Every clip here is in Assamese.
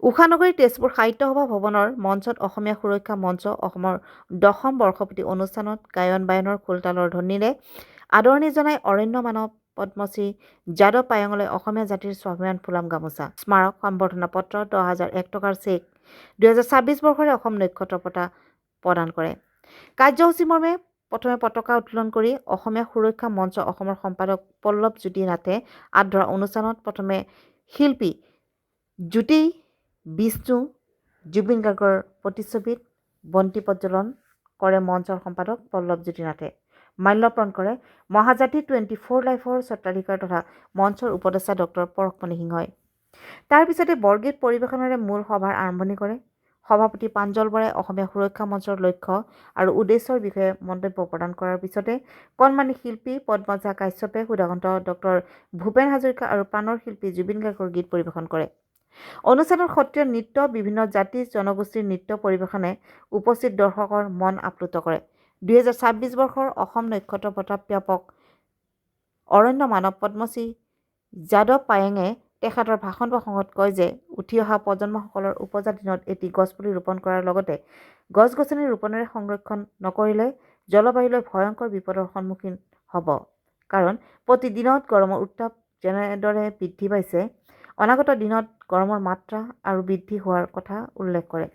উষানগৰী তেজপুৰ সাহিত্য সভা ভৱনৰ মঞ্চত অসমীয়া সুৰক্ষা মঞ্চ অসমৰ 10ম বৰ্ষপূৰ্তি অনুষ্ঠানত গায়ন বায়নৰ খোলতালৰ ধ্বনিৰে আদৰণি জনাই অৰণ্য মানৱ পদ্মশ্ৰী যাদৱ পায়েঙলৈ অসমীয়া জাতিৰ স্বাভিমান ফুলাম গামোচা স্মাৰক সম্বৰ্ধনা পত্ৰ 10,001 টকাৰ চেক 2026 বৰ্ষৰে অসম নক্ষত্ৰ বঁটা প্ৰদান কৰে। কাৰ্যসূচী মৰ্মে প্ৰথমে পতাকা উত্তোলন কৰি অসমীয়া সুৰক্ষা মঞ্চ অসমৰ সম্পাদক পল্লৱ জ্যোতি নাথে আদৰা অনুষ্ঠানত প্ৰথমে শিল্পী জ্যোতি বিষ্ণু জুবিন গাৰ্গৰ প্ৰতিচ্ছবিত বন্তি প্ৰজ্বলন কৰে মঞ্চৰ সম্পাদক পল্লৱ জ্যোতি নাথে। মাল্যৰ্পণ কৰে মহাজাতি 24 লাইফৰ স্বত্বাধিকাৰ তথা মঞ্চৰ উপদেষ্টা ডক্টৰ পৰশমণি সিংহই। তাৰ পিছতে বৰগীত পৰিৱেশনেৰে মূল সভাৰ আৰম্ভণি কৰে। সভাপতি প্ৰাঞ্জল বৰাই অসমীয়া সুৰক্ষা মঞ্চৰ লক্ষ্য আৰু উদ্দেশ্যৰ বিষয়ে মন্তব্য প্ৰদান কৰাৰ পিছতে কণমানি শিল্পী পদ্মজা কাশ্যপে সুধাকণ্ঠ ডক্টৰ ভূপেন হাজৰিকা আৰু প্ৰাণৰ শিল্পী জুবিন গাৰ্গৰ গীত পৰিৱেশন কৰে। অনুষ্ঠানত সত্ৰীয় নৃত্য বিভিন্ন জাতি জনগোষ্ঠীৰ নৃত্য পৰিৱেশনে উপস্থিত দৰ্শকৰ মন আপ্লুত কৰে। 2026 বৰ্ষৰ অসম নক্ষত্ৰ বঁটা প্ৰাপক অৰণ্য মানৱ পদ্মশ্ৰী যাদৱ পায়েঙে তেখেতৰ ভাষণ প্ৰসংগত কয় যে উঠি অহা প্ৰজন্মসকলৰ উপজা দিনত এটি গছপুলি ৰোপণ কৰাৰ লগতে গছ-গছনি ৰোপণেৰে সংৰক্ষণ নকৰিলে জলবায়ুলৈ ভয়ংকৰ বিপদৰ সন্মুখীন হ'ব। কাৰণ প্ৰতিদিনত গৰমৰ উত্তাপ যেনেদৰে বৃদ্ধি পাইছে অনাগত দিনত গৰমৰ মাত্ৰা আৰু বৃদ্ধি হোৱাৰ কথা উল্লেখ কৰে।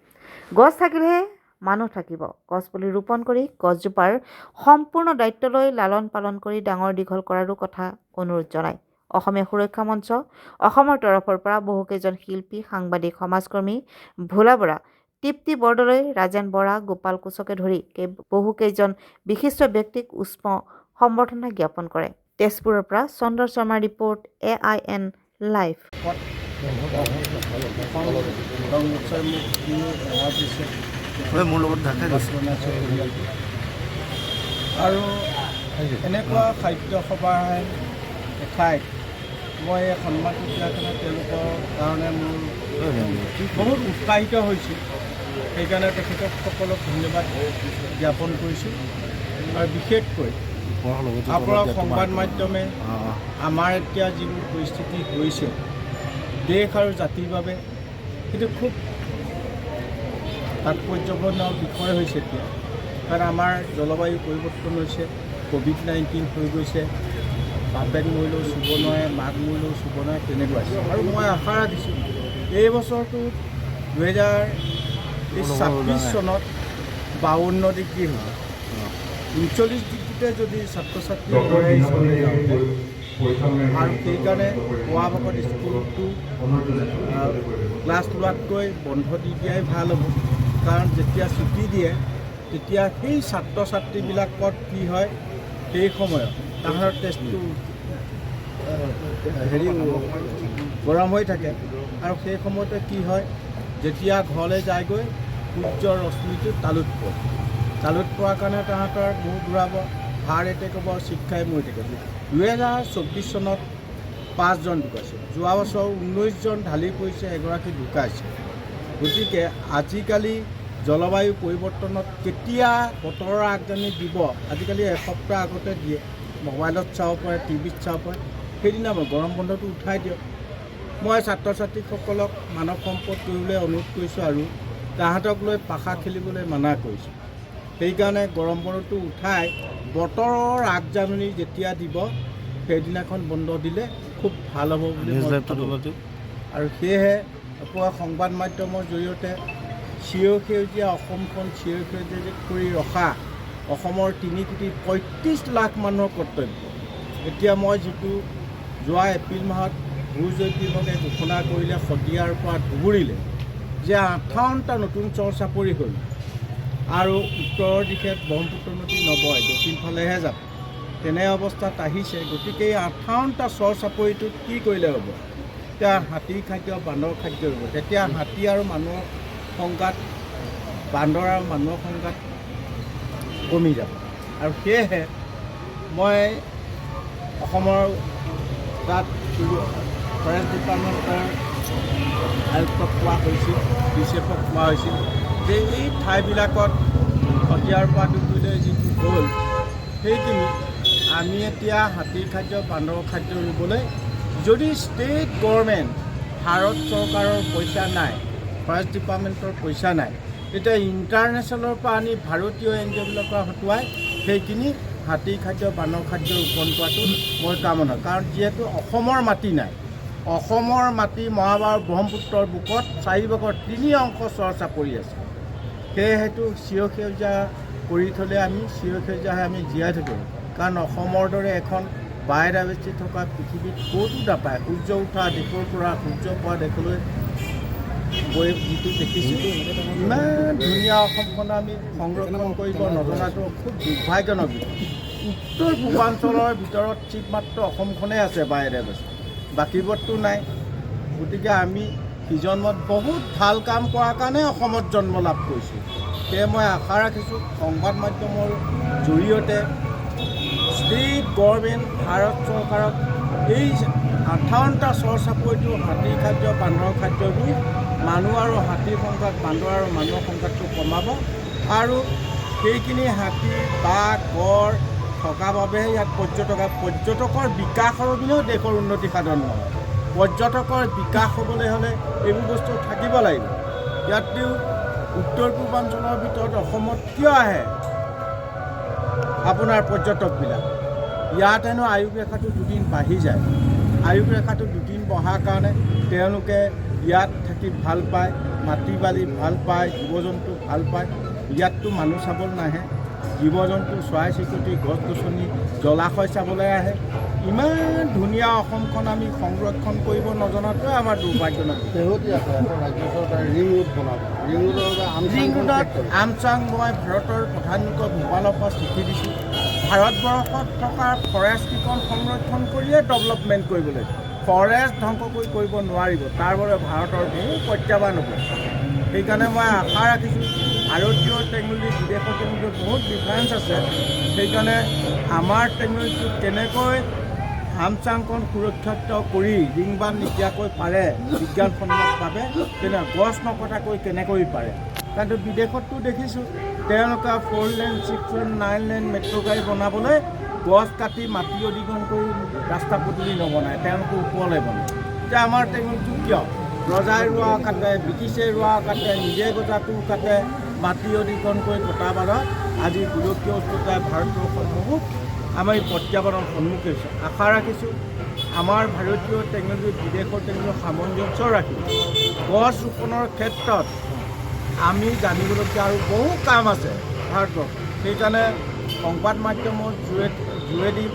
গছ থাকিলেহে মানুহ থাকিব। গছপুলি ৰোপণ কৰি গছজোপাৰ সম্পূৰ্ণ দায়িত্ব লৈ লালন পালন কৰি ডাঙৰ দীঘল কৰাৰো কথা অনুৰোধ জনায়। অসমীয়া সুৰক্ষা মঞ্চ অসমৰ তৰফৰ পৰা বহুকেইজন শিল্পী সাংবাদিক সমাজকৰ্মী ভোলা বৰা তৃপ্তি বৰদলৈ ৰাজেন বৰা গোপাল কোচকে ধৰি বহুকেইজন বিশিষ্ট ব্যক্তিক উষ্ম সম্বৰ্ধনা জ্ঞাপন কৰে। তেজপুৰৰ পৰা চন্দ্ৰ শৰ্মাৰ ৰিপৰ্ট AIN লাইভ। আৰু এনেকুৱা সাহিত্য সভাৰ ঠাইত মই এই সন্মানটো দিয়াৰ কাৰণে তেওঁলোকৰ কাৰণে মোৰ বহুত উৎসাহিত হৈছোঁ। সেইকাৰণে তেখেতক সকলোক ধন্যবাদ জ্ঞাপন কৰিছোঁ। আৰু বিশেষকৈ আপোনাৰ সংবাদ মাধ্যমে আমাৰ এতিয়া যিবোৰ পৰিস্থিতি হৈছে দেশ আৰু জাতিৰ বাবে সেইটো খুব তাৎপৰ্যপূৰ্ণ বিষয় হৈছে এতিয়া। কাৰণ আমাৰ জলবায়ু পৰিৱৰ্তন হৈছে, COVID-19 হৈ গৈছে, বাপেক মৰিলেও চুব নোৱাৰে, মাক মৰিলেও চুব নোৱাৰে, তেনেকুৱা আছে। আৰু মই আশা ৰাখিছোঁ এই বছৰটো 2026 চনত 52 ডিগ্ৰী হ'ব। 39 ডিগ্ৰীতে যদি ছাত্ৰ ছাত্ৰী আৰু সেইকাৰণে পুৱা ভাগত স্কুলটো ক্লাছ লোৱাতকৈ বন্ধ দি দিয়াই ভাল হ'ব। কাৰণ যেতিয়া ছুটি দিয়ে তেতিয়া সেই ছাত্ৰ ছাত্ৰীবিলাকত কি হয়, সেই সময়ত তাহাঁতৰ টেষ্টটো গৰম হৈ থাকে আৰু সেই সময়তে কি হয়, যেতিয়া ঘৰলৈ যায়গৈ সূৰ্যৰ ৰশ্মিটো তালুত পৰাৰ কাৰণে তাহাঁতৰ মূৰ ঘূৰাব, হাৰ্ট এটেক হ'ব, শিক্ষাই মৰি থাকে। 2024 চনত 5 জন ঢুকাইছে। যোৱা বছৰ 19 জন ঢালি পৰিছে, এগৰাকী ঢুকাইছে। গতিকে আজিকালি জলবায়ু পৰিৱৰ্তনত কেতিয়া বতৰৰ আগজাননী দিব, আজিকালি এসপ্তাহ আগতে দিয়ে। মোবাইলত চাব পাৰে, টিভিত চাব পাৰে। সেইদিনা গৰম বন্ধটো উঠাই দিয়ক। মই ছাত্ৰ ছাত্ৰীসকলক মানৱ সম্পদ কৰিবলৈ অনুৰোধ কৰিছোঁ আৰু তাহাঁতক লৈ পাশা খেলিবলৈ মানা কৰিছোঁ। সেইকাৰণে গৰম বন্ধটো উঠাই বতৰৰ আগজাননী যেতিয়া দিব সেইদিনাখন বন্ধ দিলে খুব ভাল হ'ব বুলি আৰু সেয়েহে আপোনাৰ সংবাদ মাধ্যমৰ জৰিয়তে চিৰসেউজীয়া অসমখন চিৰসেউজীয়া কৰি ৰখা অসমৰ 3,35 লাখ মানুহৰ কৰ্তব্য। এতিয়া মই যিটো যোৱা এপ্ৰিল মাহত ভূ-জৈৱিকভাৱে ঘোষণা কৰিলে শদিয়াৰ পৰা ধুবুৰীলে যে 58টা নতুন চৰ চাপৰি হ'ল আৰু উত্তৰৰ দিশে ব্ৰহ্মপুত্ৰ নদী নবয়, দক্ষিণ ফালেহে যাব, তেনে অৱস্থাত আহিছে। গতিকে এই 58টা চৰ চাপৰিটোত কি কৰিলে হ'ব? এতিয়া হাতীৰ খাদ্য, বান্দৰ খাদ্য হ'ব। তেতিয়া হাতী আৰু মানুহৰ সংঘাত, বান্দৰ আৰু মানুহৰ সংঘাত কমি যাব। আৰু সেয়েহে মই অসমৰ তাত ফৰেষ্ট ডিপাৰ্টমেণ্টৰ আয়ুক্তক কোৱা হৈছিল, DCFক কোৱা হৈছিল যে এই ঠাইবিলাকত শদিয়াৰ পৰা ধুবুৰীলৈ যিটো হ'ল সেইখিনি আমি এতিয়া হাতীৰ খাদ্য, বান্দৰৰ খাদ্য ৰুবলৈ যদি ষ্টেট গভৰ্ণমেণ্ট, ভাৰত চৰকাৰৰ পইচা নাই, ফৰেষ্ট ডিপাৰ্টমেণ্টৰ পইচা নাই, তেতিয়া ইণ্টাৰনেশ্যনেলৰ পৰা আনি ভাৰতীয় এন জি অ'বিলাকৰ পৰা হতুৱাই সেইখিনি হাতী খাদ্য বানৰ খাদ্য ৰোপণ কৰাটো মই কামনা, কাৰণ যিহেতু অসমৰ মাটি নাই, অসমৰ মাটি মহাভাৰত ব্ৰহ্মপুত্ৰৰ বুকত 4 ভাগৰ 3 অংশ চৰ চাপৰি আছে। সেয়েহেতু চিৰসেউজীয়া কৰি থ'লে আমি চিৰসেউজীয়াহে আমি জীয়াই থাকিম, কাৰণ অসমৰ দৰে এখন বায়'ডাইভাৰ্চিটি থকা পৃথিৱীত ক'তো নাপায়। সূৰ্য উঠা দেশৰ পৰা সূৰ্য পোৱা দেশলৈ গৈ যিটো দেখিছিলোঁ, ইমান ধুনীয়া অসমখন আমি সংৰক্ষণ কৰিব নজনাটো খুব দুৰ্ভাগ্যজনক বিষয়। উত্তৰ পূৰ্বাঞ্চলৰ ভিতৰত ঠিক মাত্ৰ অসমখনেই আছে বায়'ডাইভাৰ্চিটি, বাকীবোৰতো নাই। গতিকে আমি সিজন্মত বহুত ভাল কাম কৰাৰ কাৰণে অসমত জন্ম লাভ কৰিছোঁ। সেয়ে মই আশা ৰাখিছোঁ সংবাদ মাধ্যমৰ জৰিয়তে ষ্টেট গভৰ্ণমেণ্ট ভাৰত চৰকাৰক এই 58টা চৰ চাপৰিটো হাতী খাদ্য বান্দৰ খাদ্যবোৰ মানুহ আৰু হাতীৰ সংঘাত, বান্দৰ আৰু মানুহৰ সংঘাতটো কমাব, আৰু সেইখিনি হাতী বাঘ গড় থকাৰ বাবেহে ইয়াত পৰ্যটকৰ বিকাশৰ অবিহনে দেশৰ উন্নতি সাধন নহয়। পৰ্যটকৰ বিকাশ হ'বলৈ হ'লে এইবোৰ বস্তু থাকিব লাগিব। ইয়াতো উত্তৰ পূৰ্বাঞ্চলৰ ভিতৰত অসমত কিয় আহে আপোনাৰ পৰ্যটকবিলাক? ইয়াত হেনো আয়ুস ৰেখাটো 2 দিন বাঢ়ি যায়। আয়ুস ৰেখাটো 2 দিন বঢ়াৰ কাৰণে তেওঁলোকে ইয়াত থাকি ভাল পায়, মাটি বালি ভাল পায়, জীৱ জন্তু ভাল পায়। ইয়াততো মানুহ চাবলৈ নাহে, জীৱ জন্তু চৰাই চিৰিকটি গছ গছনি জলাশয় চাবলৈ আহে। ইমান ধুনীয়া অসমখন আমি সংৰক্ষণ কৰিব নজনাটোৱে আমাৰ দুৰ্ভাগ্যজনক। শেহতীয়াকৈ ৰাজ্য চৰকাৰে ৰিং ৰোড বনাব, ৰিং ৰোডত আমচাং মই ভাৰতৰ প্ৰধানমন্ত্ৰী ভূপালৰ পৰা চিঠি দিছোঁ। ভাৰতবৰ্ষত থকা ফৰেষ্টকেইখন সংৰক্ষণ কৰিয়ে ডেভেলপমেণ্ট কৰিব লাগিব। ফৰেষ্ট ধ্বংস কৰিব নোৱাৰিব, তাৰ বাবে ভাৰতৰ বহু প্ৰত্যাহ্বান হ'ব। সেইকাৰণে মই আশা ৰাখিছোঁ ভাৰতীয় টেকন'লজি বিদেশৰ টেকন'লজি বহুত ডিফাৰেঞ্চ আছে। সেইকাৰণে আমাৰ টেকন'লজিটো কেনেকৈ আমচাংখন সুৰক্ষিত কৰি ৰিং বান্ধ নিদিয়াকৈ পাৰে বিজ্ঞানসন্মতভাৱে, তেনে গছ নকটাকৈ কেনেকৈ পাৰে। কাৰণ বিদেশতো দেখিছোঁ তেওঁলোকে 4 লেন 6 লেন 9 লেন মেট্ৰ' গাড়ী বনাবলৈ গছ কাটি মাটি অধিগ্ৰহণ কৰি ৰাস্তা পদূলি নবনায়, তেওঁলোকে ওপৰলৈ বনায়। এতিয়া আমাৰ টেকন'লজি কিয়? ৰজাই ৰোৱা কাটে, ব্ৰিটিছে ৰোৱা কাটে, নিজে গজাটো কাটে, মাটি অধিগ্ৰহণ কৰি কটা বাৰত আজি গোলকীয় উষ্ণতাই ভাৰতবৰ্ষত বহুত আমাৰ প্ৰত্যাহ্বানৰ সন্মুখীন হৈছে। আশা ৰাখিছোঁ আমাৰ ভাৰতীয় টেকন'লজি বিদেশৰ টেকন'লজি সামঞ্জস্য ৰাখি গছ ৰোপণৰ ক্ষেত্ৰত আমি জানিবলগীয়া আৰু বহু কাম আছে ভাৰতবৰ্ষত। সেইকাৰণে সংবাদ মাধ্যমৰ যোগেদি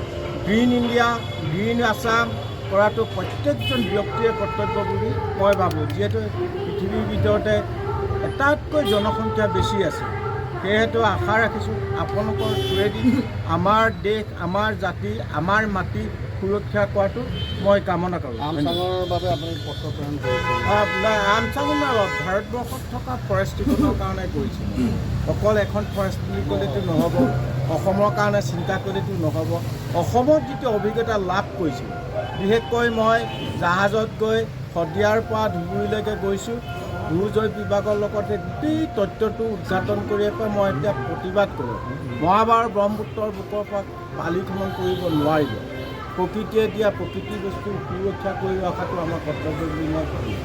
গ্ৰীণ ইণ্ডিয়া, গ্ৰীণ আছাম কৰাটো প্ৰত্যেকজন ব্যক্তিয়ে কৰ্তব্য বুলি মই ভাবোঁ। যিহেতু পৃথিৱীৰ ভিতৰতে আটাইতকৈ জনসংখ্যা বেছি আছে, সেয়েহেতু আশা ৰাখিছোঁ আপোনালোকৰ থ্ৰুৱেদি আমাৰ দেশ, আমাৰ জাতি, আমাৰ মাটি সুৰক্ষা কৰাটো মই কামনা কৰোঁ। আমচাঙৰ বাবে আপুনি পত্ৰ প্ৰেৰণ কৰিছে? আমচাং ভাৰতবৰ্ষত থকা ফৰেষ্টকেইখনৰ কাৰণে কৰিছোঁ। অকল এখন ফৰেষ্ট বুলি ক'লেতো নহ'ব, অসমৰ কাৰণে চিন্তা কৰিলেতো নহ'ব। অসমত যিটো অভিজ্ঞতা লাভ কৰিছোঁ, বিশেষকৈ মই জাহাজত গৈ শদিয়াৰ পৰা ধুবুৰীলৈকে গৈছোঁ, ভূজৈৱ বিভাগৰ লগতে গোটেই তথ্যটো উদঘাটন কৰিয়ে পাই মই এতিয়া প্ৰতিবাদ কৰোঁ। মহাভাৰত ব্ৰহ্মপুত্ৰৰ বুকৰ পৰা বালি খনন কৰিব নোৱাৰিব। প্ৰকৃতিয়ে দিয়া প্ৰকৃতি বস্তু সুৰক্ষা কৰি ৰখাটো আমাৰ কৰ্তব্য বুলি মই ভাবোঁ।